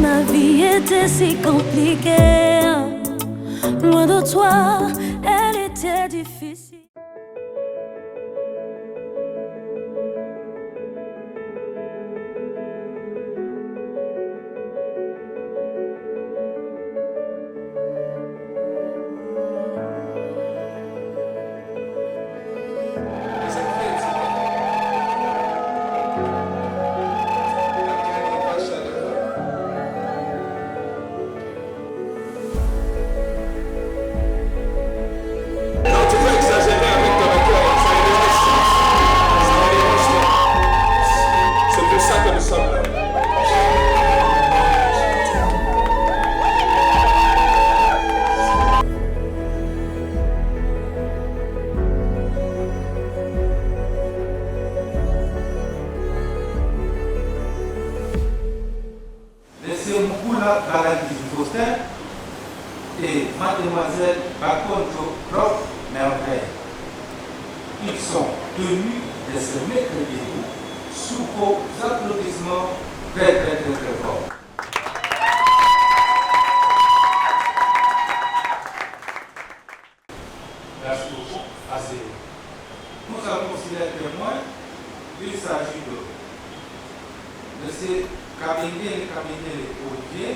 ma vie était si compliquée. Loin de toi, elle était difficile. Monsieur Moukoula Baladi Faustin et mademoiselle Bakonjo Prof Merveille. Ils sont tenus de se mettre debout sous vos applaudissements très forts. Merci beaucoup. Assez. Nous avons aussi les témoins. Il s'agit de M. Kabengele Olivier.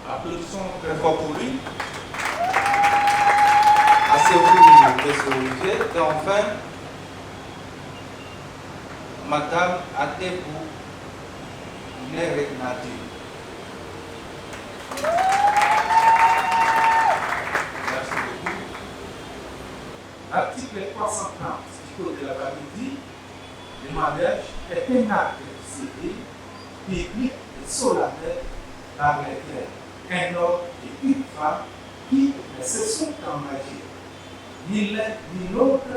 Applaudissons très fort pour lui. Assez vous, M. Olivier. Et enfin, Madame Adebou Nereknati. Merci beaucoup. Article 330 du Code de la famille dit: le mariage est un acte civil, public et solennel par lequel un homme et une femme qui ne se sont engagés, ni l'un ni l'autre,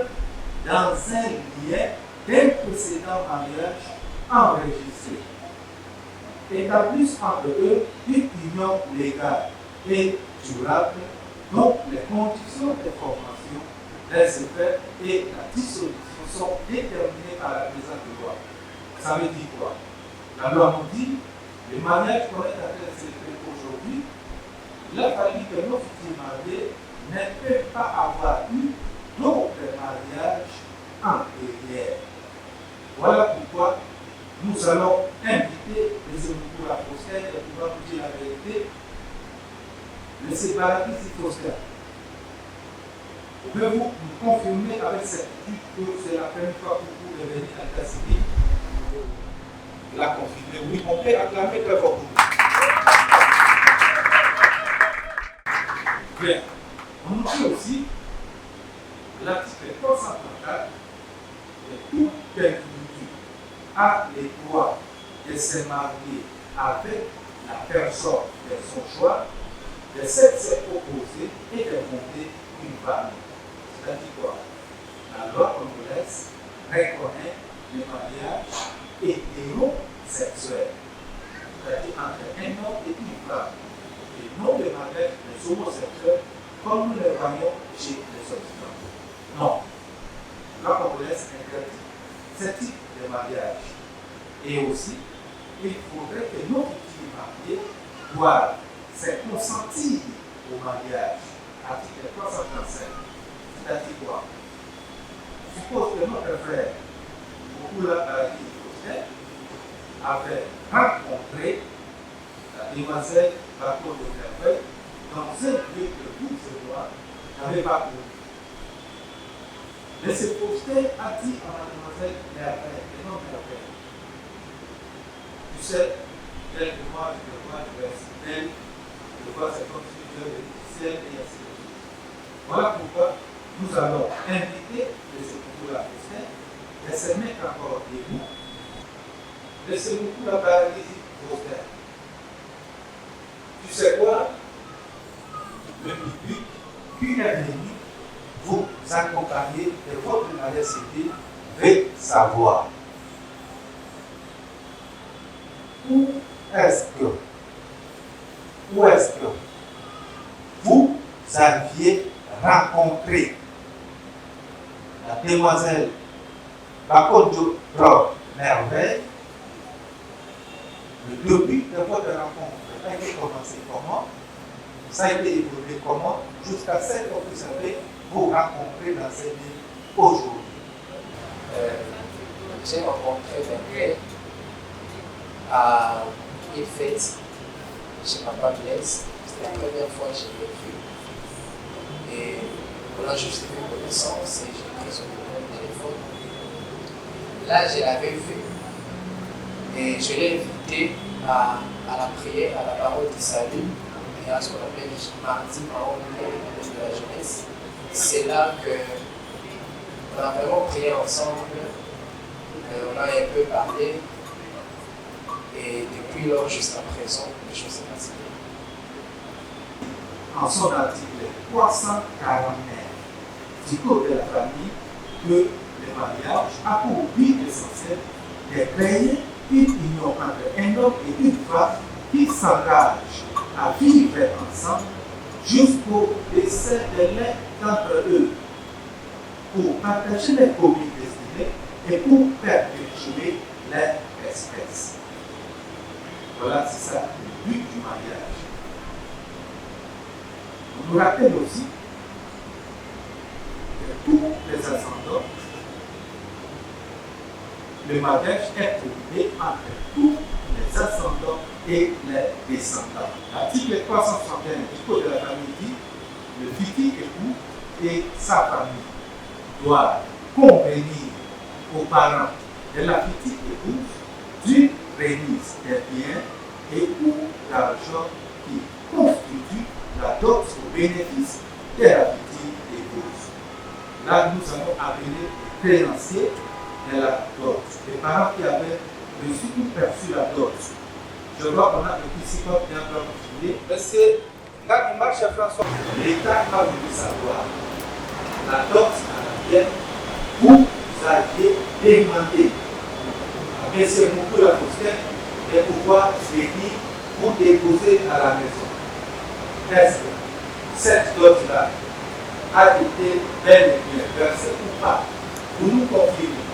dans un lien d'un précédent mariage enregistré, établissent entre eux une union légale et durable dont les conditions de formation, les effets et la dissolution sont déterminés par la présente loi. Ça veut dire quoi? La loi nous dit, le mariage qu'on est en train de célébrer aujourd'hui, il a fallu que nos futurs mariés ne peuvent pas avoir eu d'autres mariages antérieurs. Voilà pourquoi nous allons inviter les époux à Faustin de pouvoir nous dire la vérité. Laissez Baladi Faustin. Pouvez-vous nous confirmer avec certitude que c'est la première fois que vous revenez à l'état civil? La confirmer, oui, on peut acclamer très fort pour vous. Bien, on nous dit aussi l'article 334 de tout individu a le droit de se marier avec la personne de son choix, de s'être opposé et de monter une famille. C'est-à-dire quoi? La loi congolaise reconnaît le mariage hétérosexuel, c'est-à-dire entre un homme et une femme, et non le mariage des homosexuels comme nous le voyons chez les Occidentaux. Non. La loi congolaise interdit ce type de mariage. Et aussi, il faudrait que nos futurs mariés doivent se consentir au mariage. Article 335. C'est-à-dire quoi? Suppose que notre frère, Moukoula Baladi Faustin, avait rencontré la demoiselle Bakonjo Merveille dans un lieu que vous et moi n'avez pas connu. Mais ce Faustin a dit à mademoiselle Merveille, et non Merveille, tu sais, quelques mois, je te vois, je vais être belle, je vois c'est comme si je devais être et ainsi de suite. Voilà pourquoi nous allons inviter les époux de la Faustin de se mettre encore debout, de se beaucoup la Baladi Faustin. Tu sais quoi? Le public qui est venu vous accompagner de votre mariage civil veut savoir où est-ce que vous aviez rencontré la demoiselle Bakonjo Prof Merveille Le début de votre rencontre a été commencé comment? Ça a été évolué comment? Jusqu'à cette que vous avez vous rencontrez dans cette vie aujourd'hui. J'ai rencontré Bengué à une fête chez Papa Blaise. C'était la première fois que je l'ai vu. Et on a juste fait connaissance et j'ai pris son numéro de téléphone. Là, je l'avais vu et je l'ai invité à la prière, à la parole du salut et à ce qu'on appelle mardi parole de la jeunesse. C'est là qu'on a vraiment prié ensemble, on a un peu parlé et depuis lors jusqu'à présent, les choses se passent bien. En son article 349 du Code de la famille que le mariage a pour but essentiel de créer une union entre un homme et une femme qui s'engagent à vivre ensemble jusqu'au décès de l'un d'entre eux, pour partager les communes destinées et pour perpétuer leur espèce. Voilà, c'est ça le but du mariage. On nous rappelle aussi que tous les ascendants, le mariage est prohibié entre tous les ascendants et les descendants. L'article 361 du Code de la famille dit le futur époux et sa famille doivent convenir aux parents de la petite épouse d'une remise des biens et ou d'argent qui constitue la dot au bénéfice de la petite épouse. Là, nous allons appeler les créanciers de la dot, les parents qui avaient reçu ou perçu la dot. Je vois qu'on a un petit code bien particulier. Parce que quand on marche à François, l'État a voulu savoir la dot à laquelle vous aviez demandé à M. Moukoula Foster de pouvoir venir vous déposer à la maison. Est-ce que cette dot-là a été bel et bien versée ou pas? Vous nous confirmez.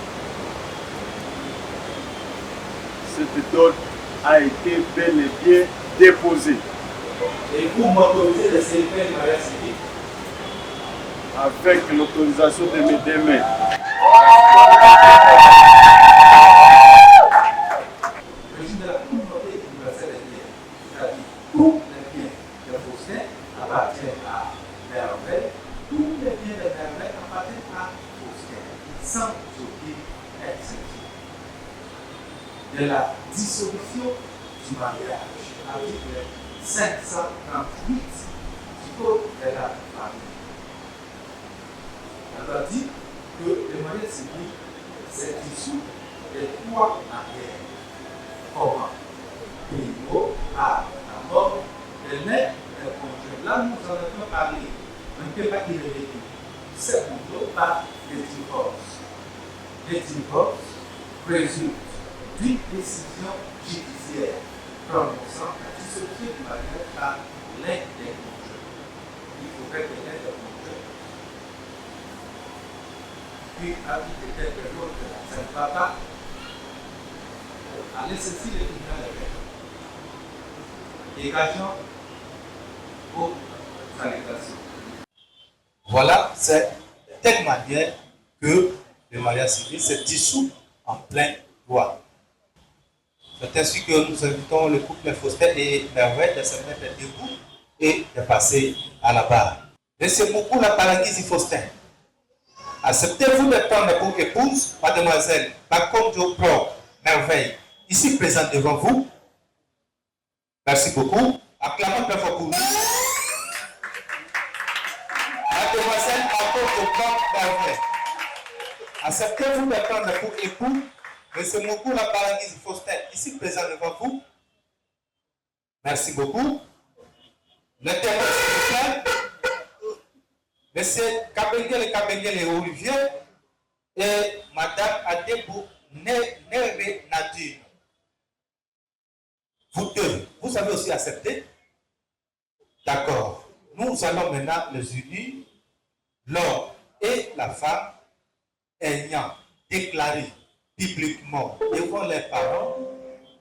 Cette dot a été bel et bien déposée. Et vous m'autorisez de célébrer le mariage civil avec l'autorisation de mes deux mains. Le régime de la communauté universelle des biens, c'est-à-dire tous les biens de Faustin appartiennent à Merveille, tous les biens de Merveille appartiennent à Faustin, sans aucune exception. De la dissolution du mariage, article 538 du Code de la famille. On a dit que le mariage civil s'est dissous de trois manières. Comment? Primo, à la mort de l'un des conjoints. Là, nous en avons parlé. On ne peut pas y revenir. C'est plutôt par le divorce. Le divorce résulte d'une décision judiciaire prononçant la dissolution du mariage à l'un des conjoints. Il faudrait que l'un des conjoints puis habiter quelque chose que ça ne va pas. Allez, ceci le tribunal est fait. Dégageons vos allégations. Voilà, c'est de telle manière que le mariage civil se dissout en plein droit. C'est ainsi que nous invitons le couple Foster et Merveille de se mettre debout et de passer à la barre. Monsieur Moukoula Palangisi Faustin, acceptez-vous de prendre pour épouse mademoiselle Bakonjo Pro Merveille, ici présente devant vous? Merci beaucoup. Acclamons très fort pour nous. Mademoiselle Bakonjo Pro Merveille, acceptez-vous de prendre pour époux M. Moukoula Palangisi Faustin, ici présent devant vous? Merci beaucoup. Le témoin spirituel, M. Kabengele Olivier et Mme Adebou Nere Nadine. Vous deux, vous avez aussi accepté? D'accord. Nous allons maintenant les unir, l'homme et la femme ayant déclaré publiquement devant leurs parents,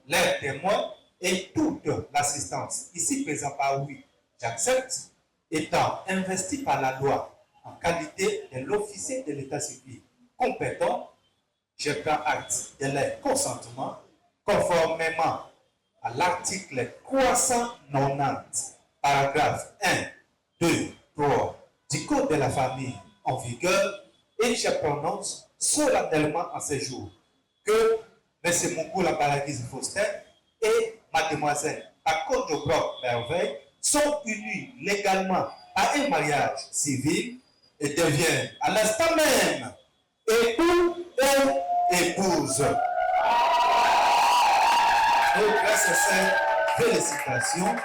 leurs témoins et toute l'assistance ici présente par oui, j'accepte, étant investi par la loi en qualité de l'officier de l'état civil compétent, je prends acte de leur consentement conformément à l'article 390, paragraphe 1, 2, 3 du Code de la famille en vigueur et je prononce solennellement en ce jour que M. Moukoula Balagizi Faustin et Mademoiselle Akojo Brock Merveille sont unis légalement à un mariage civil et deviennent à l'instant même époux et épouse. Nos très sincères félicitations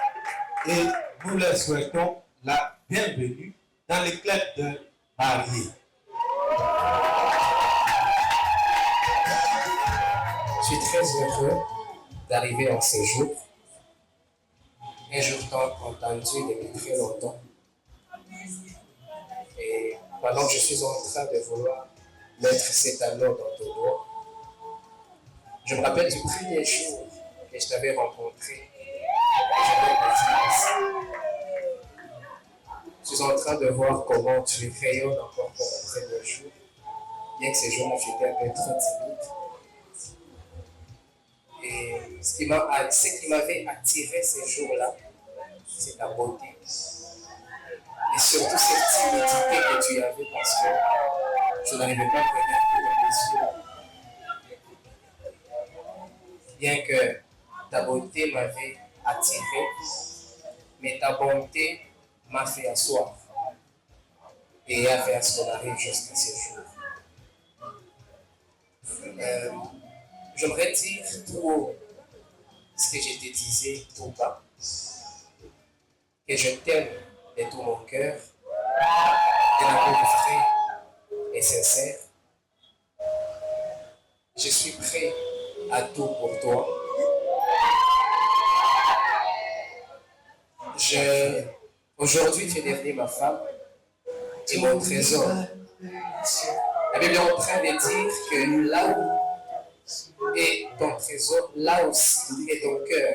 et nous leur souhaitons la bienvenue dans le club de mariés. Je suis très heureux d'arriver en ce jour. Un jour tant entendu depuis très longtemps. Et pendant que je suis en train de vouloir mettre cet anneau dans ton doigt, je me rappelle du premier jour que je t'avais rencontré. Je suis en train de voir comment tu rayonnes encore pour le premier jour. Bien que ces jours-là, j'étais un peu trop timide. Et ce qui m'avait attiré ces jours-là, c'est ta beauté. Et surtout cette timidité que tu avais parce que je n'arrivais pas à regarder dans les yeux. Bien que ta beauté m'avait attiré, mais ta bonté m'a fait asseoir et a fait à ce qu'on arrive jusqu'à ce jour. J'aimerais dire tout haut ce que je te disais tout bas, que je t'aime de tout mon cœur, de l'amour vrai et sincère. Je suis prêt à tout pour toi. Aujourd'hui, tu es devenue ma femme et mon trésor. La Bible est en train de dire que là où est ton trésor, là aussi est ton cœur.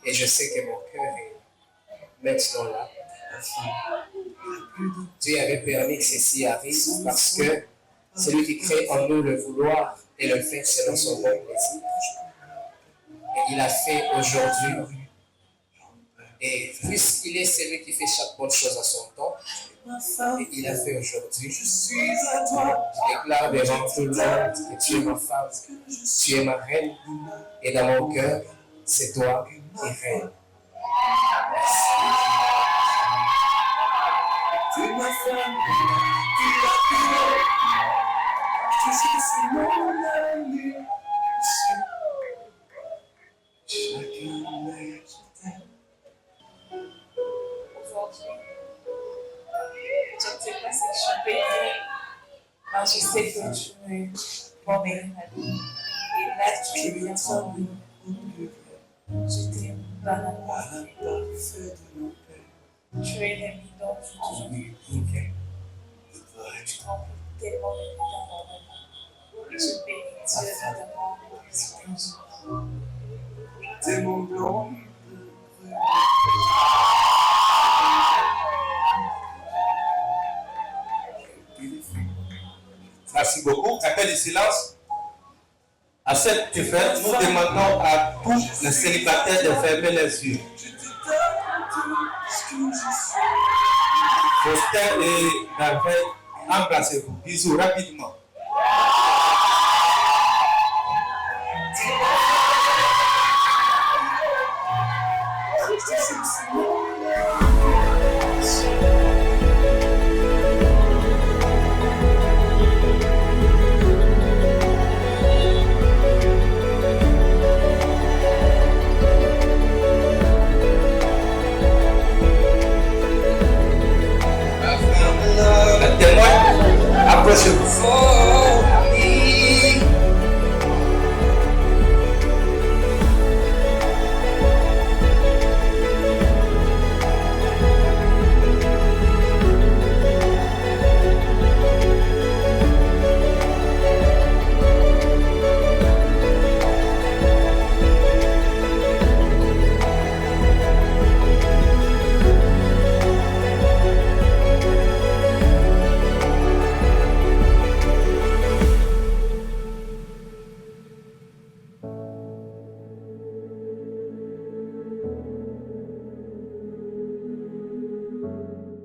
Et je sais que mon cœur est maintenant là. Dieu avait permis que ceci arrive parce que c'est lui qui crée en nous le vouloir et le faire selon son bon plaisir. Et il a fait aujourd'hui. Et puisqu'il est celui qui fait chaque bonne chose à son temps, et il a fait aujourd'hui, je déclare devant tout le monde que tu es ma femme, tu es ma reine, et dans mon cœur, c'est toi qui règne. Merci. Tu es ma femme, tu es la fille, tu sais mon ami, chacun met je t'aime. Aujourd'hui, je ne sais pas si je suis bénie, mais je sais que tu es mon meilleur ami. Et là, tu es bien sorti. Je t'aime dans la parfait de mon père. Tu es l'ami dont je toujours cœur. Tu remplis tellement de vie dans mon vie. Et je bénis Dieu de t'avoir pour C'est mon blanc. Merci beaucoup. Appel de silence. À cette fin, nous demandons à tous les célibataires de fermer les yeux. Faustin et Merveille, embrassez-vous. Bisous rapidement.